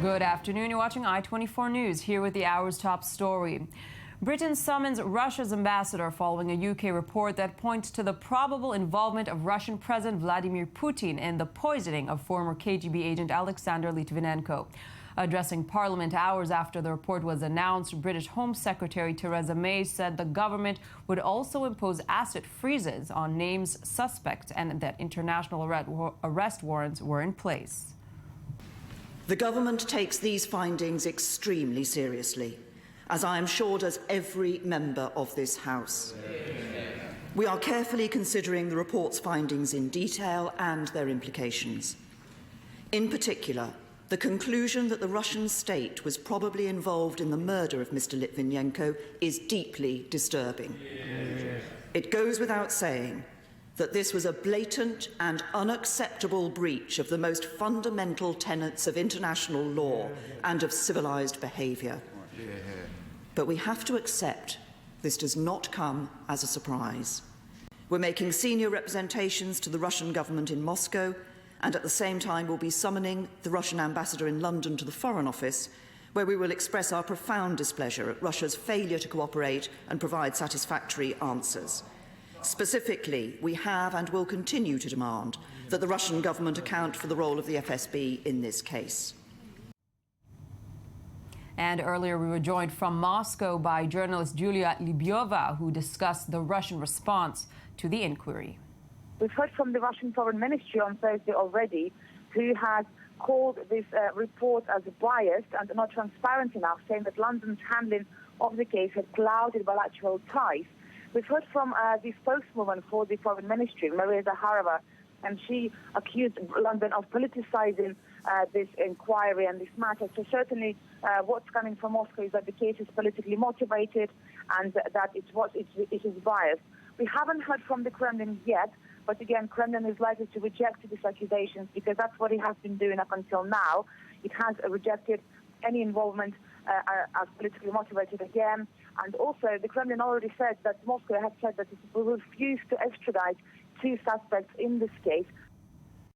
Good afternoon. You're watching I-24 News, here with the hour's top story. Britain summons Russia's ambassador following a UK report that points to the probable involvement of Russian President Vladimir Putin in the poisoning of former KGB agent Alexander Litvinenko. Addressing Parliament hours after the report was announced, British Home Secretary Theresa May said the government would also impose asset freezes on names suspects and that international arrest warrants were in place. The government takes these findings extremely seriously, as I am sure does every member of this House. We are carefully considering the report's findings in detail and their implications. In particular, the conclusion that the Russian state was probably involved in the murder of Mr. Litvinenko is deeply disturbing. It goes without saying that this was a blatant and unacceptable breach of the most fundamental tenets of international law and of civilized behaviour. But we have to accept this does not come as a surprise. We're making senior representations to the Russian government in Moscow, and at the same time we'll be summoning the Russian ambassador in London to the Foreign Office, where we will express our profound displeasure at Russia's failure to cooperate and provide satisfactory answers. Specifically, we have and will continue to demand that the Russian government account for the role of the FSB in this case. And earlier we were joined from Moscow by journalist Julia Libyova, who discussed the Russian response to the inquiry. We've heard from the Russian Foreign Ministry on Thursday already, who has called this report as biased and not transparent enough, saying that London's handling of the case had clouded bilateral ties. We've heard from the spokeswoman for the Foreign Ministry, Maria Zakharova, and she accused London of politicizing this inquiry and this matter. So certainly what's coming from Moscow is that the case is politically motivated and that it is biased. We haven't heard from the Kremlin yet, but again, Kremlin is likely to reject these accusations because that's what it has been doing up until now. It has rejected any involvement as politically motivated again. And also, the Kremlin already said that Moscow has said that it will refuse to extradite two suspects in this case